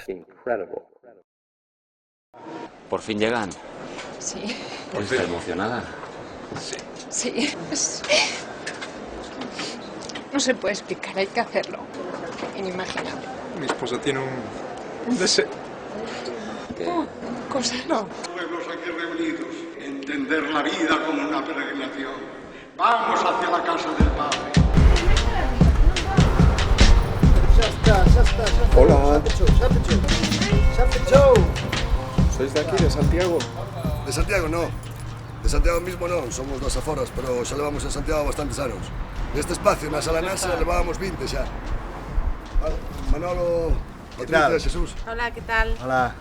Incredible. ¿Por fin llegan? Sí, ¿Estás emocionada? sí. No se puede explicar, hay que hacerlo. Inimaginable. Mi esposa tiene un deseo. ¿Qué? Cosa no. Pueblos aquí reunidos, entender la vida como una peregrinación. Vamos hacia la casa del Padre. Xa está. Hola. Xa pechou. ¿Sois de aquí, de Santiago? De Santiago no. De Santiago mismo non, somos das aforas, pero xa levamos en Santiago bastantes anos. Neste espacio, na Sala Nasa, levábamos 20 xa. Manolo, Patricia e Jesús. Hola, que tal? Hola,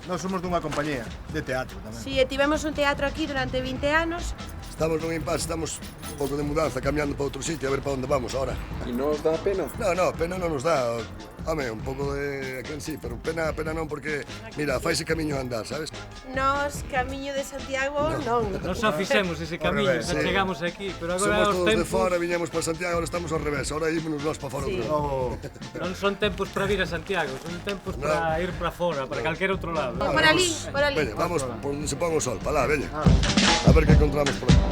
nós somos dunha compañía de teatro tamén. Si, tivemos un teatro aquí durante 20 anos. Estamos nun impasse, estamos un pouco de mudanza, cambiando para outro sitio, a ver para onde vamos ahora. ¿Y no os da pena? No, pena non nos dá. Home, un pouco de... aquén sí, pero pena non porque... Mira, faise camiño a andar, sabes? Nos, camiño de Santiago, non. Nos xa fixemos ese camiño, revés, xa sí. chegamos aquí, pero agora Somos os todos de tempos fora, viñamos para Santiago, ahora estamos ao revés, ahora ímonos nós para fora Sí. outra vez. non son tempos para vir a Santiago, son tempos para ir para fora, para calquer outro lado. Por ali, por ali. Veña, vamos por onde se ponga o sol, para lá, veña. A ver que encontramos por aquí.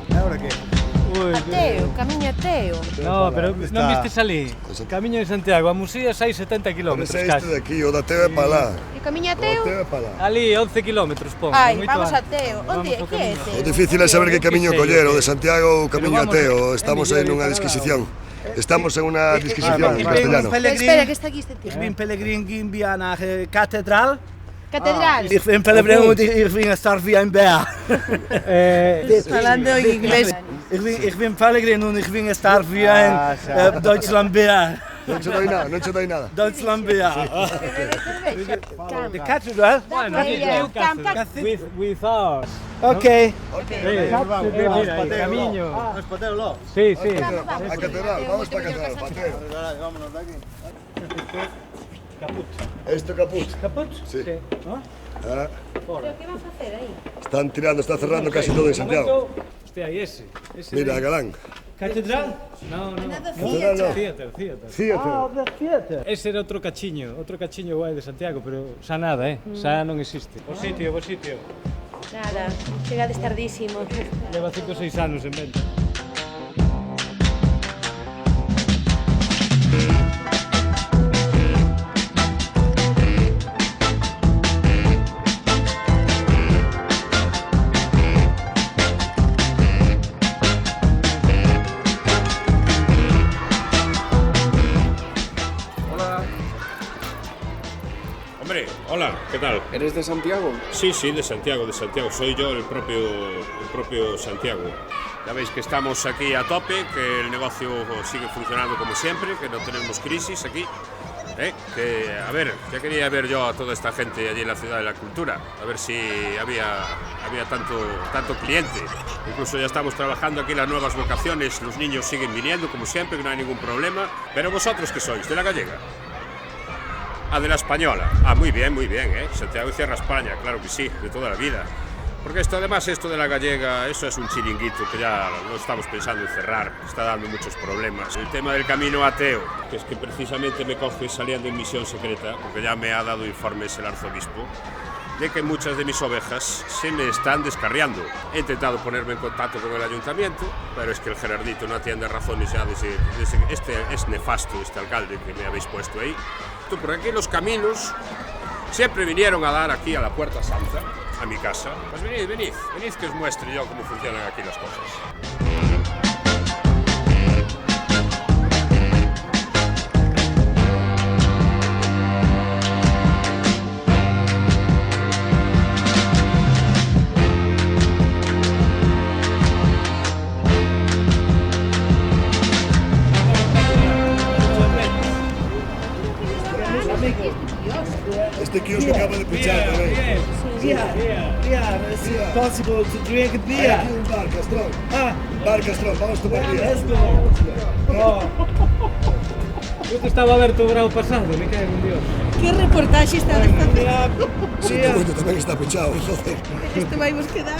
E agora que? Ateo, camiño ateo. No, pero ¿Dónde non está? vistes ali? Camiño de Santiago, a Musía 6,70 km Ese este casi. de aquí, o da Teo é para lá. E camiño O da ateo? Teo é para lá. Ali 11 km, pon. Ai, moito vamos a antes. Teo. Onde? Vamos ao Que é camiño. O Teo? difícil é saber que camiño Que sei, coller, o que- de Santiago ou o camiño a vamos, Teo. é Estamos mellor aí ir nunha para disquisición. Estamos en unha disquisición vale, en vale. castellano. Pero espera, que está aquí este tío. Ich bin Pellegrin Gimbia nach Kathedral. Catedral. Ich bin Pellegrin und ich bin stark wie ein Bär. Falando en inglés. Ich bin Pellegrin und ich bin stark wie ein Deutschlandbär. Non che doi nada, non che doi nada. Deutschlandbär. The Cathedral? Bueno, Campa. with us. Okay. Mira, el camiño. Vamos para Teo. Sí, sí. A catedral, vamos para catedral, para Teo. Vámonos de aquí. Esto caput. ¿Caput? Sí. Ah, Pero que vas a hacer aí? están tirando, está cerrando casi todo en Santiago. Hostia, ahí ese. Mira, Galán. ¿Catedral? No, no. Catedral no. Theater. Theater. Ese era outro cachiño guai de Santiago, pero xa nada, xa non existe. Bo sitio. Nada, chegades tardísimo. Leva 5 ou 6 anos en venta. Hombre, hola, ¿qué tal? ¿Eres de Santiago? Sí, de Santiago. Soy yo el propio Santiago. Ya veis que estamos aquí a tope, que el negocio sigue funcionando como siempre, que no tenemos crisis aquí. Que, a ver, ya quería ver yo a toda esta gente allí en la Ciudad de la Cultura, a ver si había tanto cliente. Incluso ya estamos trabajando aquí las nuevas vocaciones, los niños siguen viniendo como siempre, que no hay ningún problema. Pero vosotros, ¿qué sois? ¿De la gallega? Ah, de la española. Ah, muy bien, Santiago y Cierra España, claro que sí, de toda la vida. Porque esto de la gallega, eso es un chiringuito que ya lo estamos pensando en cerrar, está dando muchos problemas. El tema del camino ateo, que es que precisamente me coge saliendo en misión secreta, porque ya me ha dado informes el arzobispo, de que muchas de mis ovejas se me están descarriando. He intentado ponerme en contacto con el ayuntamiento, pero es que el Gerardito no atiende razones ya desde este es nefasto, este alcalde que me habéis puesto ahí. Por aquí los caminos siempre vinieron a dar aquí a la Puerta Santa, a mi casa. Pues venid que os muestre yo cómo funcionan aquí las cosas. Este kiosco acaba de pechar, ¿no? Is it possible to drink beer? Hay aquí un bar, Castrón. Ah, Un bar, Castrón, vamos a tomar beer. let's go. Oh, Eu estaba a ver todo o grau pasado, me cago en Dios. Que reportaxe está de facer? Sí, beer. mundo tamén está pechado, joder. Isto vaimos quedar.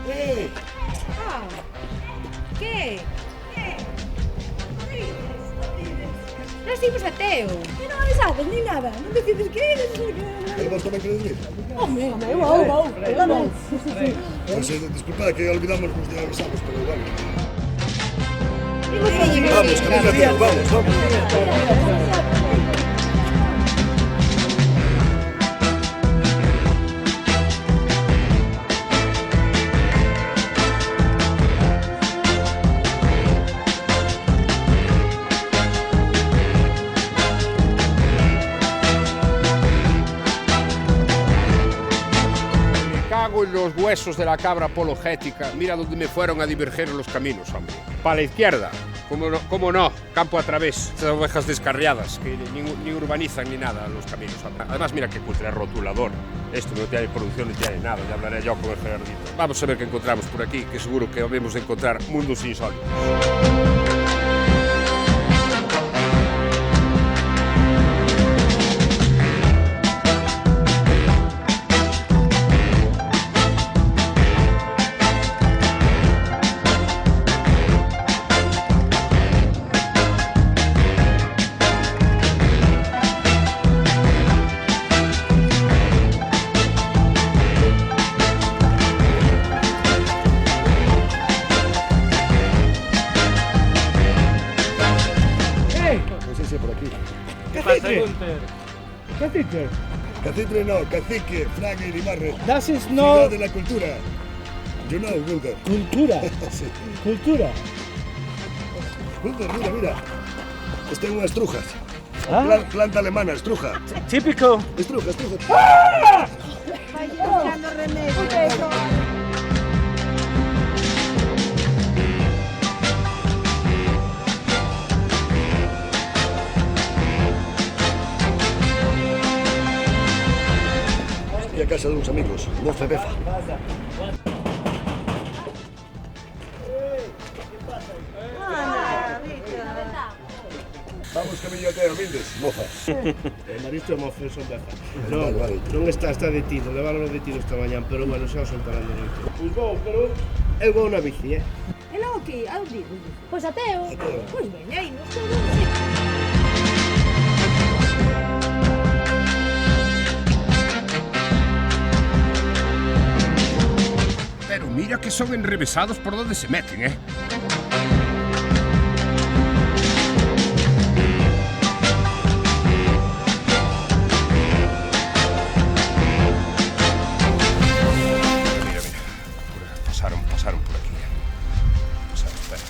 Hey, Que? Nós imos a Teo. E non avisades ni nada. Non decides que eres. pero vos tamén queredes vir? Home, vou. Claro. Pois, disculpad que olvidamos nos de avisamos, pero bueno. Imos a Vamos, camino a Teo, vamos, vamos. Cago en los huesos de la cabra apologética. Mira dónde me fueron a diverger los caminos, hombre. Para la izquierda. ¿Cómo no? Campo a través. Estas ovejas descarriadas que ni urbanizan ni nada los caminos. Hombre. Además, mira qué cutre rotulador. Esto no tiene producción ni tiene nada. Ya hablaré yo con el Gerardito. Vamos a ver qué encontramos por aquí, que seguro que vamos a encontrar mundos insólitos. No sé si por aquí. Cathedral. Cacitre no, cacique, Fraga y Limarre. Das is Ciudad no de la cultura. You know, Gunther. cultura. Sí. Cultura. Gunther, mira. Esto es unas estrujas. Ah, Planta alemana, estruja. típico. Estruja. Vai buscando remedio. Y a casa de unos amigos, Mofe Befa. Vamos camino a Teo, Mindes, moza. Maristo Mofe son befa. Vale. Non está detido, levaron detido esta mañán, pero bueno, xa o soltarán de noite. Pois vou, pero eu vou na bici, E logo que? A onde? Pois a Teo. Pois veña, aí nos Pero mira que son enrevesados por donde se meten, ¿eh? Mira. Pasaron por aquí. Espera.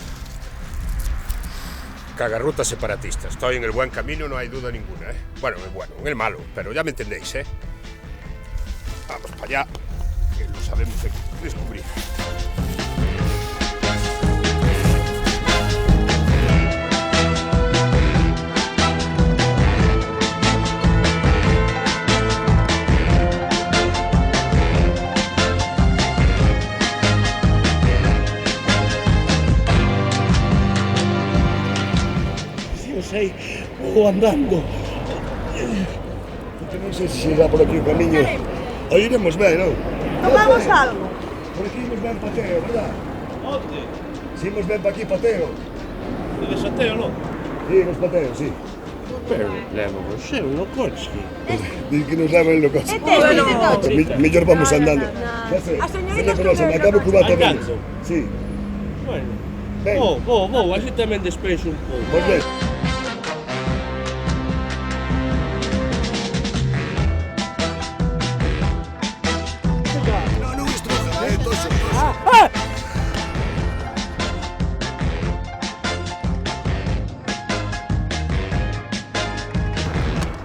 Cagarrutas separatistas. Estoy en el buen camino, no hay duda ninguna, ¿eh? Bueno, en el malo, pero ya me entendéis, ¿eh? Vamos para allá, que lo sabemos descubrir. Si eu sei, vou andando. Porque non sei se irá por aquí o camiño. Aí iremos ben, non? Tomamos algo. Por aquí imos ben pateo, verdad? Onde? Si imos ben pa aquí pateo. De desateo, non? Sí, imos pateo, sí. Pero levo vos eu no coche. Diz que nos levan no coche. Mellor vamos andando. A señorita Me acabo que va tamén. Andando? Sí. Bueno, Ben, vou, así tamén despeixo un pouco. pois ben. Non estruja, toxo.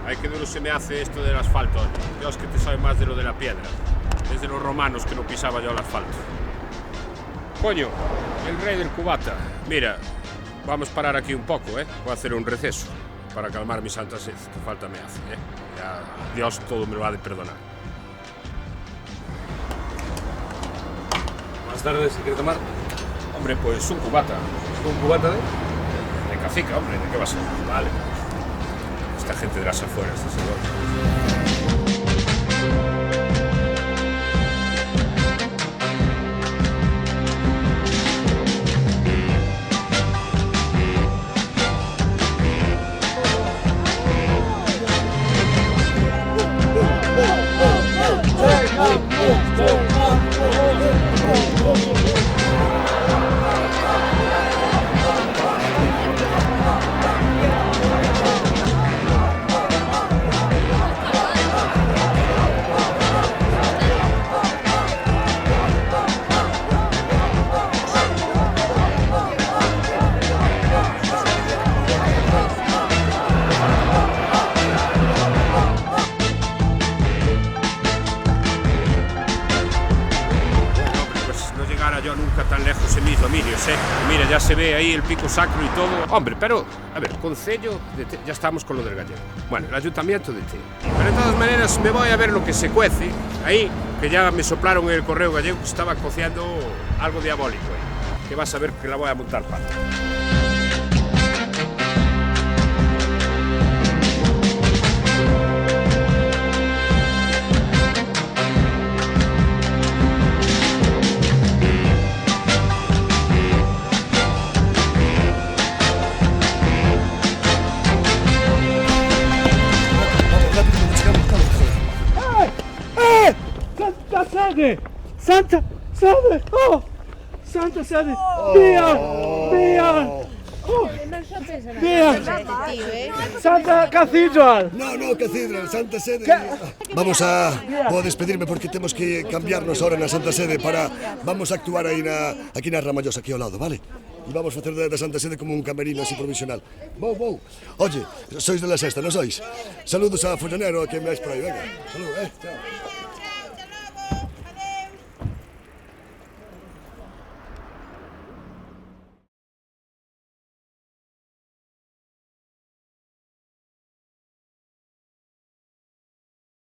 Ay, qué duro se me hace esto del asfalto. Dios, que te sabe más de lo de la piedra. Desde los romanos que no pisaba yo el asfalto. Coño, el rey del cubata. Mira, vamos a parar aquí un poco, ¿eh? Voy a hacer un receso para calmar mi santa sed, que falta me hace, ¿eh? Ya Dios todo me lo ha de perdonar. Buenas tardes, ¿se quiere tomar? Hombre, pues un cubata. ¿Un cubata de? De cacica, hombre, ¿de qué va a ser? Vale. Esta gente de las afueras, desde luego. Yo nunca tan lejos en mis dominios, ¿eh? Mira, ya se ve ahí el pico sacro y todo. Hombre, pero, a ver, concello de Teo, ya estamos con lo del gallego. Bueno, el ayuntamiento de Teo. Pero de todas maneras me voy a ver lo que se cuece ahí, que ya me soplaron en el correo gallego que estaba cociendo algo diabólico ahí. Que vas a ver que la voy a montar pata. ¡Santa Sede! ¡Santa Sede! ¡Oh! ¡Santa Sede! ¡Vía! ¡Vía! ¡Santa Cathedral! No, Cathedral, Santa Sede. Puedo despedirme porque tenemos que cambiarnos ahora na Santa Sede vamos a actuar aí aquí na Ramallosa, aquí ao lado, vale? E vamos facer da Santa Sede como un camerino así provisional. Vou. Oye, sois de la sexta, non sois? Saludos a Follonero, a quen veáis por aí, venga. Saludos, chao.